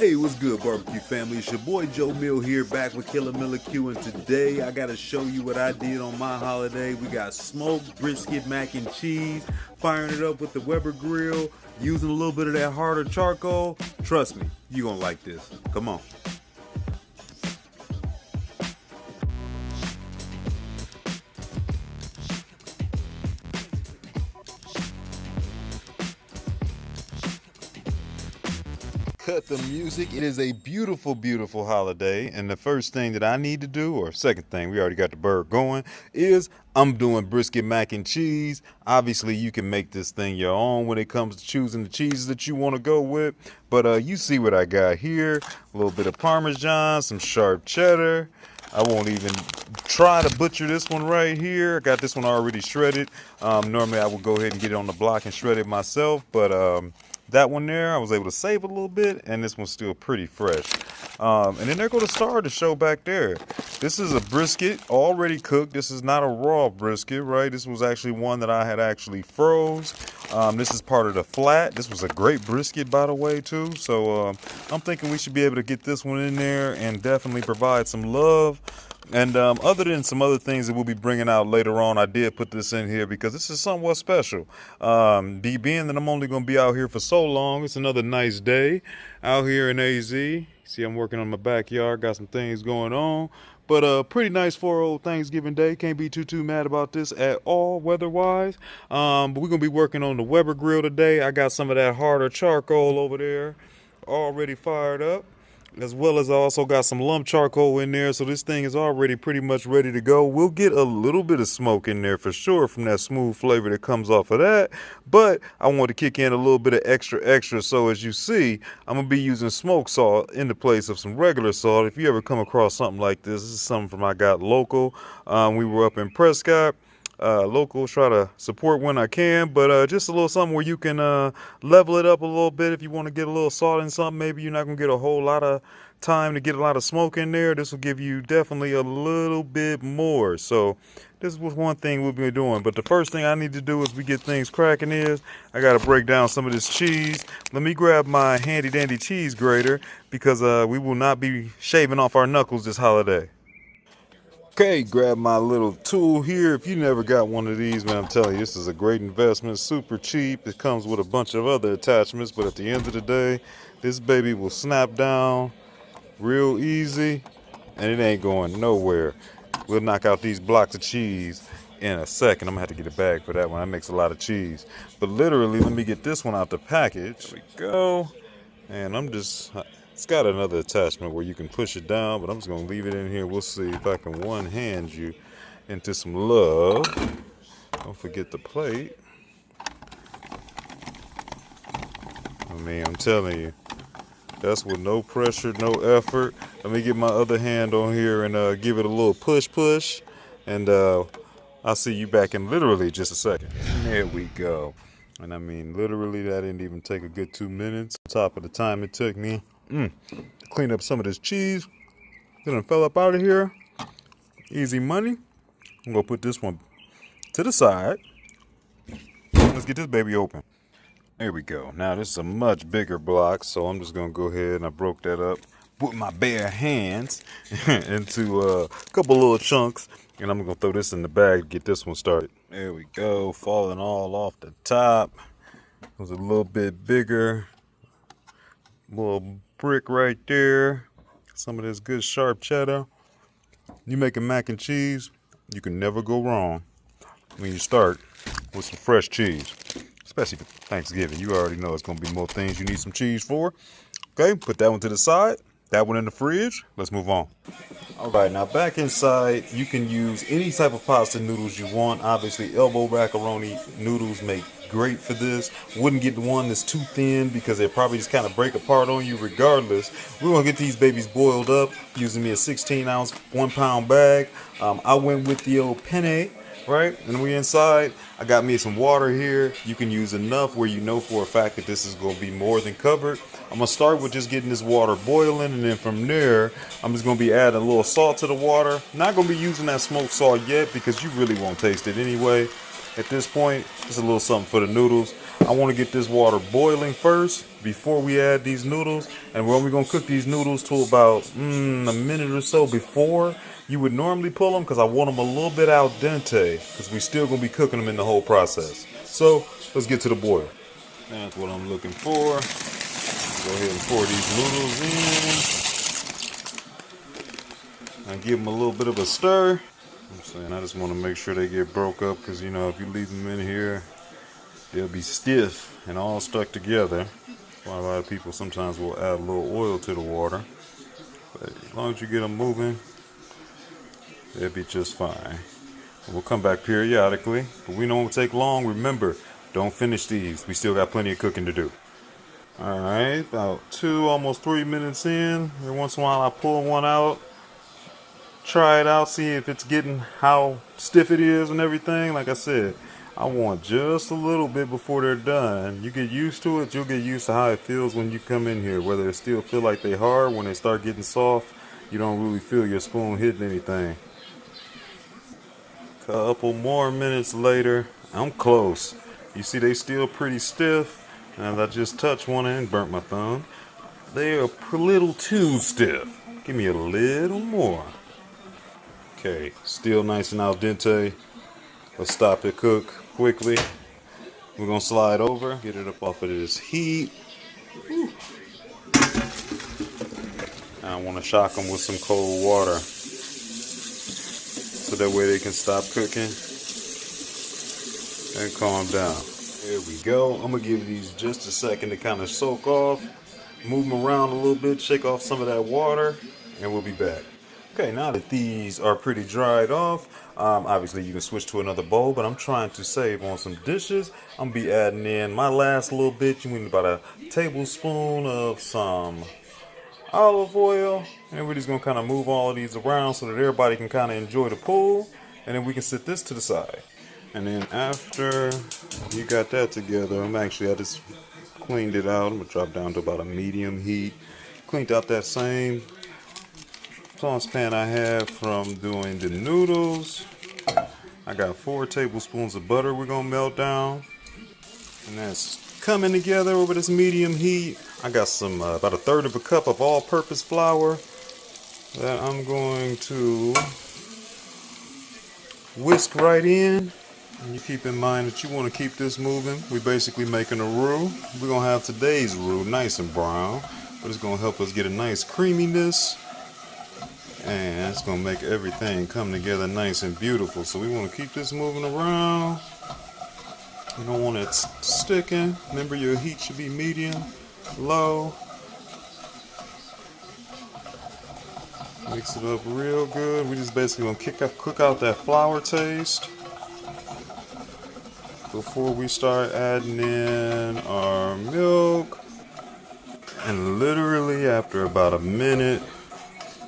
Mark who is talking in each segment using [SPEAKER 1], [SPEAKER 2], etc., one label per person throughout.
[SPEAKER 1] Hey, what's good, barbecue family? It's your boy Joe Mill here, back with Killer Miller Q, and today I gotta show you what I did on my holiday. We got smoked brisket mac and cheese, firing it up with the Weber grill, using a little bit of that harder charcoal. Trust me, you gonna like this. Come on. Cut the music. It is a beautiful, beautiful holiday. And the first thing that I need to do, or second thing, we already got the bird going, is I'm doing brisket mac and cheese. Obviously, you can make this thing your own when it comes to choosing the cheeses that you want to go with. But you see what I got here. A little bit of Parmesan, some sharp cheddar. I won't even try to butcher this one right here. I got this one already shredded. Normally, I would go ahead and get it on the block and shred it myself. But that one there, I was able to save a little bit, and this one's still pretty fresh. And then there go the star of the show back there. This is a brisket already cooked. This is not a raw brisket, right? This was actually one that I had actually froze. This is part of the flat. This was a great brisket, by the way, too. So I'm thinking we should be able to get this one in there and definitely provide some love. And other than some other things that we'll be bringing out later on, I did put this in here because this is somewhat special. Being that I'm only going to be out here for so long, it's another nice day out here in AZ. See, I'm working on my backyard, got some things going on. But pretty nice for old Thanksgiving Day. Can't be too mad about this at all, weather-wise. But we're going to be working on the Weber grill today. I got some of that harder charcoal over there already fired up, as well as I also got some lump charcoal in there, so this thing is already pretty much ready to go. We'll get a little bit of smoke in there for sure from that smooth flavor that comes off of that, but I want to kick in a little bit of extra. So as you see, I'm going to be using smoked salt in the place of some regular salt. If you ever come across something like this is something from I Got Local. We were up in Prescott. Local, try to support when I can, but just a little something where you can level it up a little bit. If you want to get a little salt in something, maybe you're not going to get a whole lot of time to get a lot of smoke in there. This will give you definitely a little bit more. So this was one thing we'll be doing. But the first thing I need to do as we get things cracking is I got to break down some of this cheese. Let me grab my handy dandy cheese grater because we will not be shaving off our knuckles this holiday. Okay, grab my little tool here. If you never got one of these, man, I'm telling you, this is a great investment. Super cheap. It comes with a bunch of other attachments, but at the end of the day, this baby will snap down real easy, and it ain't going nowhere. We'll knock out these blocks of cheese in a second. I'm gonna have to get a bag for that one. That makes a lot of cheese. But literally, let me get this one out the package. There we go. And it's got another attachment where you can push it down, but I'm just going to leave it in here. We'll see if I can one-hand you into some love. Don't forget the plate. I mean, I'm telling you, that's with no pressure, no effort. Let me get my other hand on here and give it a little push. And I'll see you back in literally just a second. There we go. And I mean, literally, that didn't even take a good 2 minutes. On top of the time it took me to clean up some of this cheese. Then I fell up out of here. Easy money. I'm going to put this one to the side. Let's get this baby open. There we go. Now, this is a much bigger block, so I'm just going to go ahead and I broke that up with my bare hands into a couple little chunks. And I'm going to throw this in the bag to get this one started. There we go. Falling all off the top. It was a little bit bigger. Little brick right there. Some of this good sharp cheddar. You making mac and cheese, you can never go wrong when you start with some fresh cheese. Especially for Thanksgiving. You already know it's going to be more things you need some cheese for. Okay, put that one to the side. That one in the fridge. Let's move on. All right, now back inside, you can use any type of pasta noodles you want. Obviously, elbow macaroni noodles make great for this. Wouldn't get the one that's too thin because they probably just kind of break apart on you regardless. We're going to get these babies boiled up using me a 16-ounce, 1-pound bag. I went with the old penne, right? And we inside. I got me some water here. You can use enough where you know for a fact that this is going to be more than covered. I'm going to start with just getting this water boiling, and then from there, I'm just going to be adding a little salt to the water. Not going to be using that smoked salt yet because you really won't taste it anyway. At this point, just a little something for the noodles. I want to get this water boiling first before we add these noodles. And we're only going to cook these noodles to about a minute or so before you would normally pull them, because I want them a little bit al dente, because we're still going to be cooking them in the whole process. So let's get to the boil. That's what I'm looking for. Go ahead and pour these noodles in and give them a little bit of a stir. I'm saying I just want to make sure they get broke up, because you know, if you leave them in here, they'll be stiff and all stuck together. That's why a lot of people sometimes will add a little oil to the water. But as long as you get them moving, they'll be just fine. And we'll come back periodically, but we don't take long. Remember, don't finish these. We still got plenty of cooking to do. Alright, about 2, almost 3 minutes in. Every once in a while I pull one out, try it out, see if it's getting how stiff it is and everything. Like I said, I want just a little bit before they're done. You get used to it, you'll get used to how it feels when you come in here. Whether it still feel like they hard, when they start getting soft, you don't really feel your spoon hitting anything. Couple more minutes later, I'm close. You see they still pretty stiff. And I just touched one and burnt my thumb. They're a little too stiff. Give me a little more. Okay, still nice and al dente. Let's stop it cook quickly. We're gonna slide over, get it up off of this heat. Whew. I want to shock them with some cold water, so that way they can stop cooking and calm down. There we go. I'm gonna give these just a second to kind of soak off. Move them around a little bit, shake off some of that water, and we'll be back. Okay, now that these are pretty dried off, obviously you can switch to another bowl, but I'm trying to save on some dishes. I'm gonna be adding in my last little bit. You need about a tablespoon of some olive oil, and we're just gonna kind of move all of these around so that everybody can kind of enjoy the pool, and then we can set this to the side. And then after you got that together, I just cleaned it out. I'm gonna drop down to about a medium heat. Cleaned out that same saucepan I had from doing the noodles. I got 4 tablespoons of butter we're gonna melt down, and that's coming together over this medium heat. I got some about 1/3 of a cup of all-purpose flour that I'm going to whisk right in. And you keep in mind that you want to keep this moving. We're basically making a roux. We're going to have today's roux nice and brown, but it's going to help us get a nice creaminess, and it's going to make everything come together nice and beautiful. So we want to keep this moving around. You don't want it sticking. Remember, your heat should be medium, low. Mix it up real good. We just basically going to cook out that flour taste before we start adding in our milk. And literally after about a minute,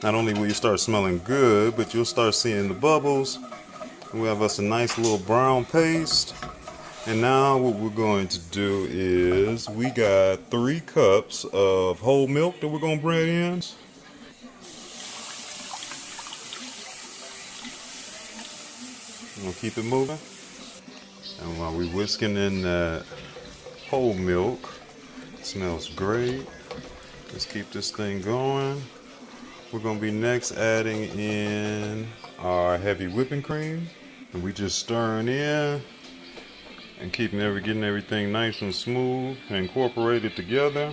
[SPEAKER 1] not only will you start smelling good, but you'll start seeing the bubbles. We have us a nice little brown paste. And now what we're going to do is, we got 3 cups of whole milk that we're going to bring in. We'll keep it moving. And while we're whisking in that whole milk, it smells great. Let's keep this thing going. We're going to be next adding in our heavy whipping cream. And we just stirring in and getting everything nice and smooth and incorporated together.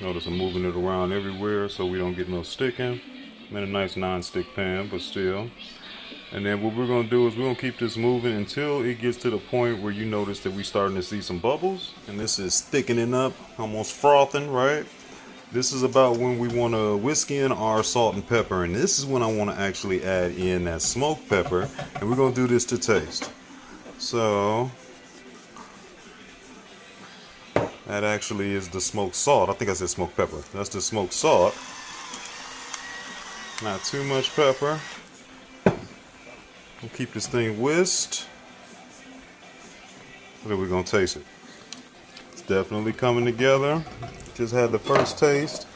[SPEAKER 1] Notice I'm moving it around everywhere so we don't get no sticking. I'm in a nice non-stick pan, but still. And then what we're going to do is we're going to keep this moving until it gets to the point where you notice that we're starting to see some bubbles. And this is thickening up, almost frothing, right? This is about when we want to whisk in our salt and pepper. And this is when I want to actually add in that smoked pepper. And we're going to do this to taste. So that actually is the smoked salt. I think I said smoked pepper. That's the smoked salt. Not too much pepper. We'll keep this thing whisked. So then we're going to taste it. It's definitely coming together. Just had the first taste.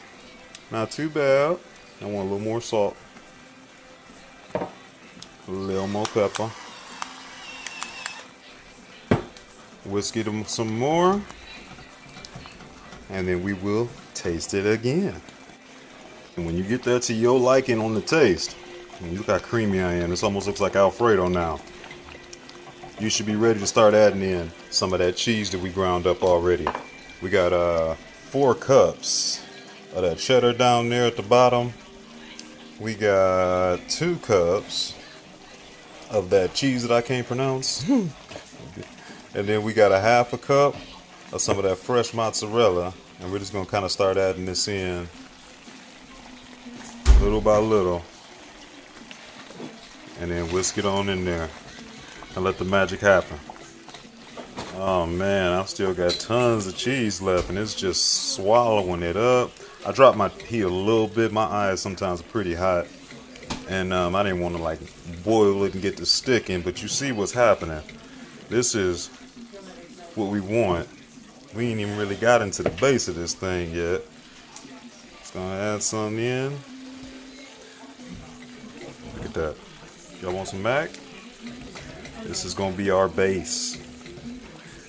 [SPEAKER 1] Not too bad. I want a little more salt. A little more pepper. Whisk it some more. And then we will taste it again. And when you get that to your liking on the taste, and look how creamy I am. This almost looks like Alfredo now. You should be ready to start adding in some of that cheese that we ground up already. We got 4 cups of that cheddar down there at the bottom. We got 2 cups of that cheese that I can't pronounce. And then we got a half a cup of some of that fresh mozzarella. And we're just going to kind of start adding this in little by little. And then whisk it on in there and let the magic happen. Oh man, I've still got tons of cheese left and it's just swallowing it up. I dropped my heat a little bit. My eyes sometimes are pretty hot. And I didn't want to like boil it and get the sticking, but you see what's happening. This is what we want. We ain't even really got into the base of this thing yet. Just gonna add some in. Look at that. Y'all want some mac? This is gonna be our base.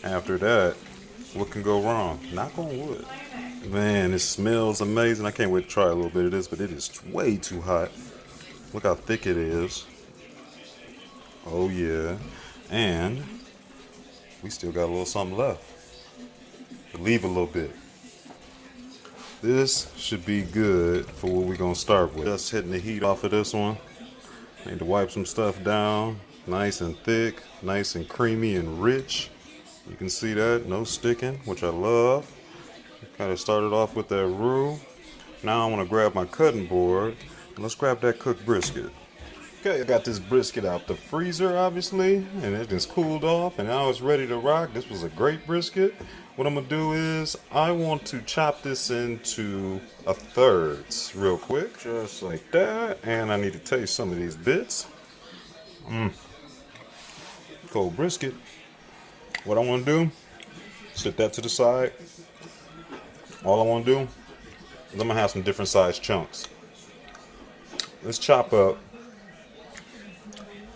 [SPEAKER 1] After that, what can go wrong? Knock on wood. Man, it smells amazing. I can't wait to try a little bit of this, but it is way too hot. Look how thick it is. Oh yeah. And we still got a little something left. Leave a little bit. This should be good for what we're gonna start with. Just hitting the heat off of this one. Need to wipe some stuff down. Nice and thick, nice and creamy and rich. You can see that, no sticking, which I love. Kind of started off with that roux. Now I want to grab my cutting board and let's grab that cooked brisket. Okay, I got this brisket out the freezer, obviously, and it just cooled off and now it's ready to rock. This was a great brisket. What I'm gonna do is I want to chop this into a thirds real quick, just like that. And I need to taste some of these bits. Cold brisket. What I want to do, set that to the side. All I want to do is I'm gonna have some different size chunks. Let's chop up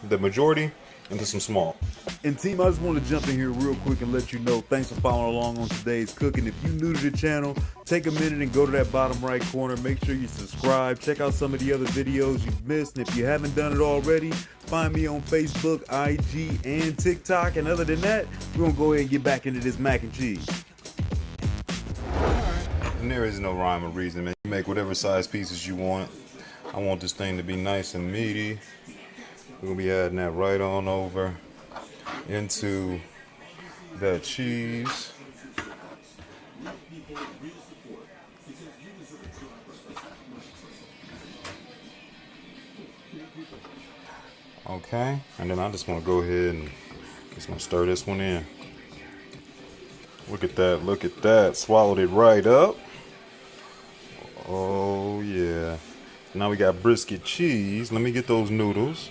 [SPEAKER 1] the majority into some small.
[SPEAKER 2] And team, I just want to jump in here real quick and let you know, thanks for following along on today's cooking. If you're new to the channel, take a minute and go to that bottom right corner. Make sure you subscribe. Check out some of the other videos you've missed. And if you haven't done it already, find me on Facebook, IG, and TikTok. And other than that, we're going to go ahead and get back into this mac and cheese.
[SPEAKER 1] And there is no rhyme or reason, man. You make whatever size pieces you want. I want this thing to be nice and meaty. We're going to be adding that right on over into that cheese. Okay, and then I just want to go ahead and just want to stir this one in. Look at that, look at that. Swallowed it right up. Oh yeah. Now we got brisket cheese. Let me get those noodles.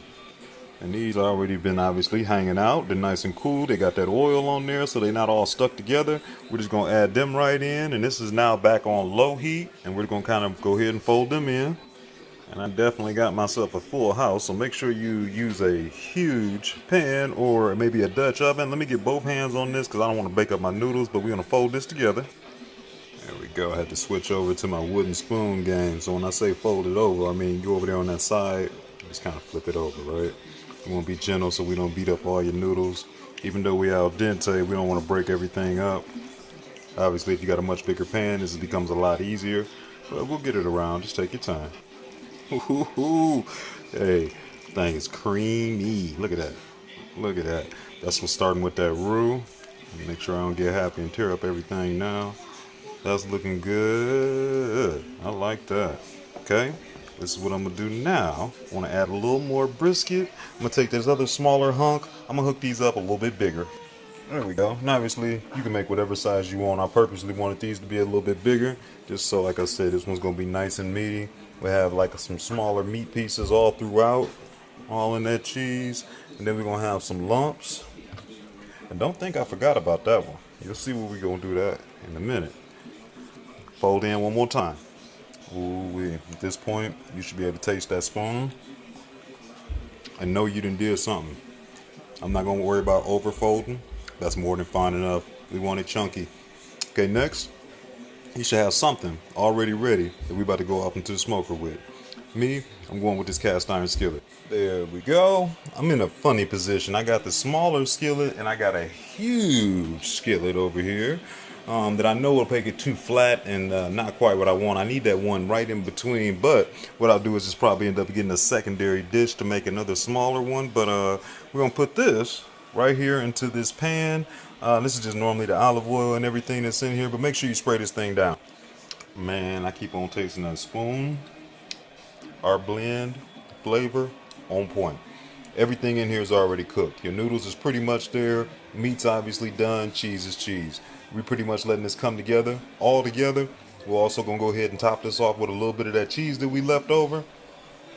[SPEAKER 1] And these already been obviously hanging out. They're nice and cool. They got that oil on there, so they're not all stuck together. We're just gonna add them right in. And this is now back on low heat. And we're gonna kind of go ahead and fold them in. And I definitely got myself a full house, so make sure you use a huge pan or maybe a Dutch oven. Let me get both hands on this because I don't want to bake up my noodles, but we're gonna fold this together. There we go. I had to switch over to my wooden spoon game. So when I say fold it over, I mean go over there on that side, just kind of flip it over, right? You want to be gentle so we don't beat up all your noodles. Even though we al dente, we don't want to break everything up. Obviously, if you got a much bigger pan, this becomes a lot easier. But we'll get it around. Just take your time. Ooh, hey, thing is creamy. Look at that. Look at that. That's what's starting with that roux. Make sure I don't get happy and tear up everything now. That's looking good. I like that. Okay. This is what I'm going to do now. I want to add a little more brisket. I'm going to take this other smaller hunk. I'm going to hook these up a little bit bigger. There we go. Now, obviously, you can make whatever size you want. I purposely wanted these to be a little bit bigger. Just so, like I said, this one's going to be nice and meaty. We have like some smaller meat pieces all throughout. All in that cheese. And then we're going to have some lumps. And don't think I forgot about that one. You'll see what we're going to do that in a minute. Fold in one more time. Ooh, at this point, you should be able to taste that spoon. I know you done did something. I'm not going to worry about over folding. That's more than fine enough. We want it chunky. Okay, next, you should have something already ready that we about to go off into the smoker with. Me, I'm going with this cast iron skillet. There we go. I'm in a funny position. I got the smaller skillet and I got a huge skillet over here that I know will make it too flat and not quite what I want. I need that one right in between, but what I'll do is just probably end up getting a secondary dish to make another smaller one. But we're going to put this right here into this pan. This is just normally the olive oil and everything that's in here, but make sure you spray this thing down. Man, I keep on tasting that spoon. Our blend, flavor, on point. Everything in here is already cooked. Your noodles is pretty much there. Meat's obviously done. Cheese is cheese. We're pretty much letting this come together, all together. We're also going to go ahead and top this off with a little bit of that cheese that we left over.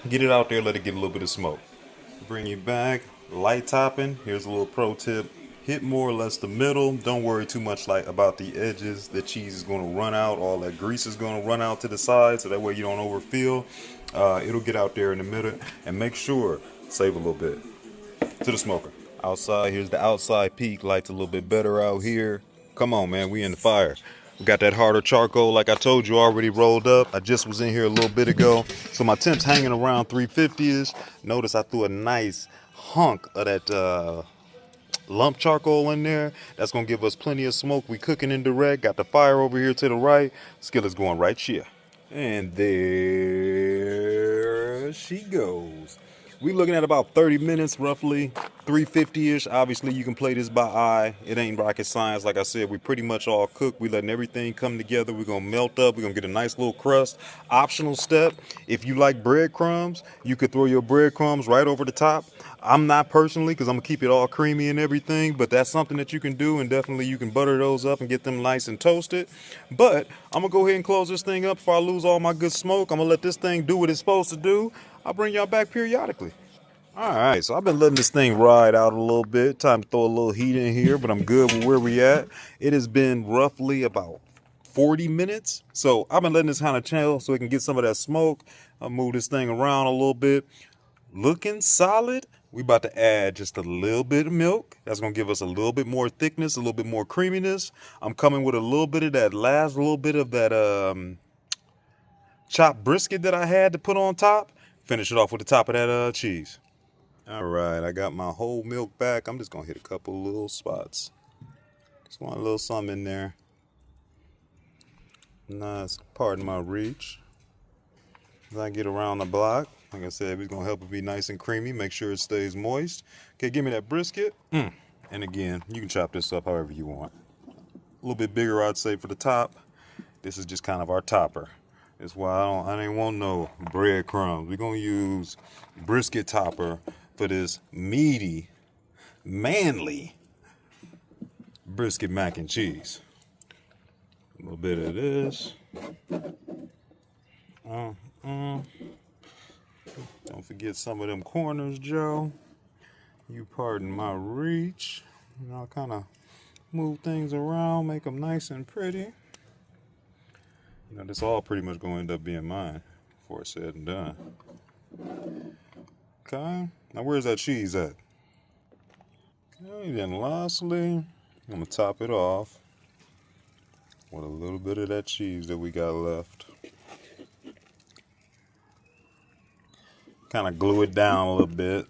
[SPEAKER 1] Get it out there, let it get a little bit of smoke. Bring you back, light topping. Here's a little pro tip. Hit more or less the middle. Don't worry too much about the edges. The cheese is going to run out. All that grease is going to run out to the side, so that way you don't overfill. It'll get out there in the middle. And make sure, save a little bit to the smoker. Outside, here's the outside peak. Light's a little bit better out here. Come on, man, we in the fire. We got that harder charcoal, like I told you, already rolled up. I just was in here a little bit ago. So my temp's hanging around 350-ish. Notice I threw a nice hunk of that lump charcoal in there. That's gonna give us plenty of smoke. We cooking indirect. Got the fire over here to the right. Skillet's going right here. And there she goes. We looking at about 30 minutes, roughly 350-ish. Obviously, you can play this by eye. It ain't rocket science. Like I said, we pretty much all cooked. We letting everything come together. We're going to melt up. We're going to get a nice little crust. Optional step, if you like breadcrumbs, you could throw your breadcrumbs right over the top. I'm not personally, because I'm going to keep it all creamy and everything, but that's something that you can do, and definitely you can butter those up and get them nice and toasted. But I'm going to go ahead and close this thing up before I lose all my good smoke. I'm going to let this thing do what it's supposed to do. I'll bring y'all back periodically. All right, so I've been letting this thing ride out a little bit. Time to throw a little heat in here, but I'm good with where we at. It has been roughly about 40 minutes. So I've been letting this kind of chill so it can get some of that smoke. I'll move this thing around a little bit. Looking solid. We about to add just a little bit of milk. That's going to give us a little bit more thickness, a little bit more creaminess. I'm coming with a little bit of that last little bit of that chopped brisket that I had to put on top. Finish it off with the top of that cheese. All right, I got my whole milk back. I'm just going to hit a couple little spots. Just want a little something in there. Nice, pardon my reach. As I get around the block, like I said, we're going to help it be nice and creamy. Make sure it stays moist. Okay, give me that brisket. And again, you can chop this up however you want. A little bit bigger, I'd say, for the top. This is just kind of our topper. That's why I didn't want no breadcrumbs. We're going to use brisket topper for this meaty, manly brisket mac and cheese. A little bit of this. Don't forget some of them corners, Joe. You pardon my reach. You know, kind of move things around, make them nice and pretty. You know, this all pretty much going to end up being mine before it's said and done. Okay, now where's that cheese at? Okay, then lastly, I'm going to top it off with a little bit of that cheese that we got left. Kind of glue it down a little bit.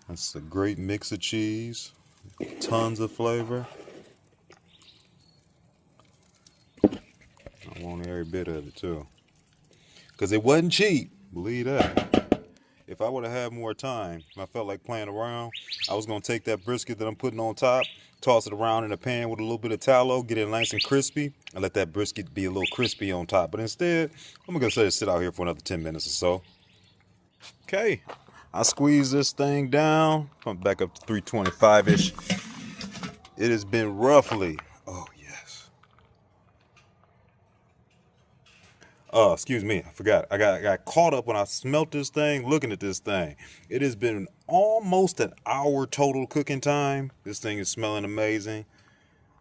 [SPEAKER 1] That's a great mix of cheese, tons of flavor. I want every bit of it too. Because it wasn't cheap, believe that. If I would have had more time, and I felt like playing around, I was going to take that brisket that I'm putting on top, toss it around in a pan with a little bit of tallow, get it nice and crispy, and let that brisket be a little crispy on top. But instead, I'm going to let it sit out here for another 10 minutes or so. Okay, I squeeze this thing down, come back up to 325-ish. It has been roughly, excuse me, I forgot. I got caught up when I smelt this thing, looking at this thing. It has been almost an hour total cooking time. This thing is smelling amazing.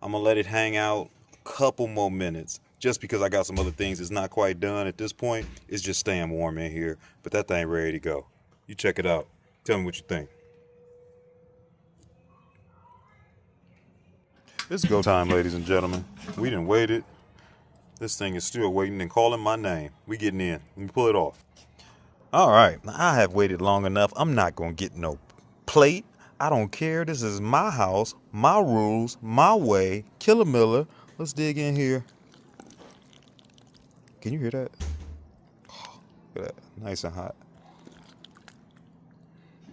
[SPEAKER 1] I'm going to let it hang out a couple more minutes just because I got some other things that's not quite done at this point. It's just staying warm in here, but that thing ready to go. You check it out. Tell me what you think. It's go time, ladies and gentlemen. We done waited. This thing is still waiting and calling my name. We getting in. Let me pull it off. All right, I have waited long enough. I'm not gonna get no plate. I don't care. This is my house, my rules, my way. Killer Miller. Let's dig in here. Can you hear that? Oh, look at that. Nice and hot.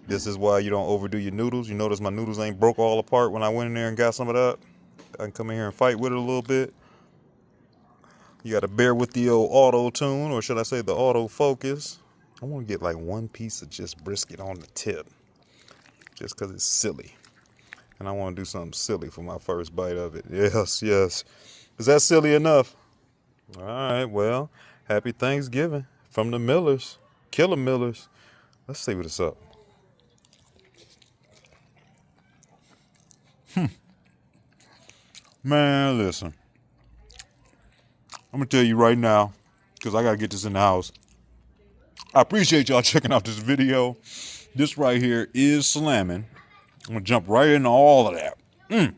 [SPEAKER 1] This is why you don't overdo your noodles. You notice my noodles ain't broke all apart when I went in there and got some of that. I can come in here and fight with it a little bit. You got to bear with the old auto tune, or should I say the auto focus. I want to get like one piece of just brisket on the tip, just because it's silly. And I want to do something silly for my first bite of it. Yes, yes. Is that silly enough? All right, well, happy Thanksgiving from the Millers, Killer Millers. Let's see what's up. Man, listen. I'm going to tell you right now, because I got to get this in the house. I appreciate y'all checking out this video. This right here is slamming. I'm going to jump right into all of that.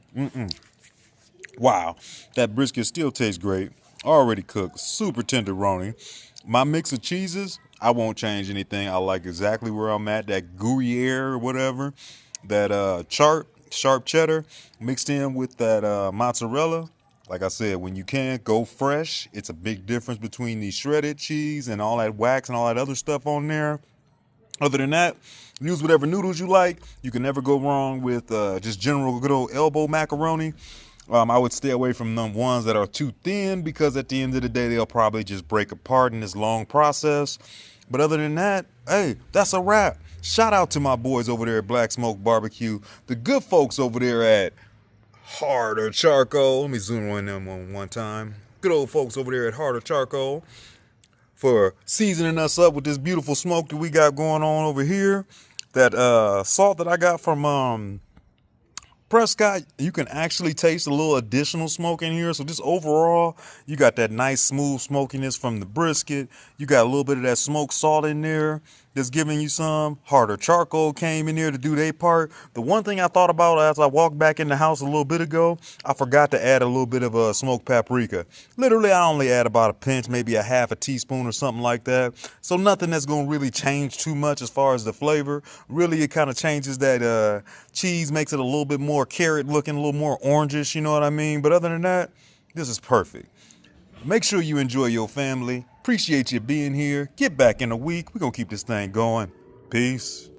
[SPEAKER 1] Wow. That brisket still tastes great. Already cooked. Super tenderoni. My mix of cheeses, I won't change anything. I like exactly where I'm at. That Gruyere or whatever. That sharp cheddar mixed in with that mozzarella. Like I said, when you can, go fresh. It's a big difference between the shredded cheese and all that wax and all that other stuff on there. Other than that, use whatever noodles you like. You can never go wrong with just general good old elbow macaroni. I would stay away from them ones that are too thin, because at the end of the day, they'll probably just break apart in this long process. But other than that, hey, that's a wrap. Shout out to my boys over there at Black Smoke Barbecue. The good folks over there at Harder Charcoal. Let me zoom on them one time. Good old folks over there at Harder Charcoal for seasoning us up with this beautiful smoke that we got going on over here. That salt that I got from Prescott, you can actually taste a little additional smoke in here. So just overall, you got that nice smooth smokiness from the brisket. You got a little bit of that smoked salt in there that's giving you some. Harder Charcoal came in there to do their part. The one thing I thought about as I walked back in the house a little bit ago, I forgot to add a little bit of smoked paprika. Literally, I only add about a pinch, maybe a half a teaspoon or something like that. So nothing that's going to really change too much as far as the flavor. Really, it kind of changes that cheese, makes it a little bit more carrot looking, a little more orangish, you know what I mean? But other than that, this is perfect. Make sure you enjoy your family. Appreciate you being here. Get back in a week. We're going to keep this thing going. Peace.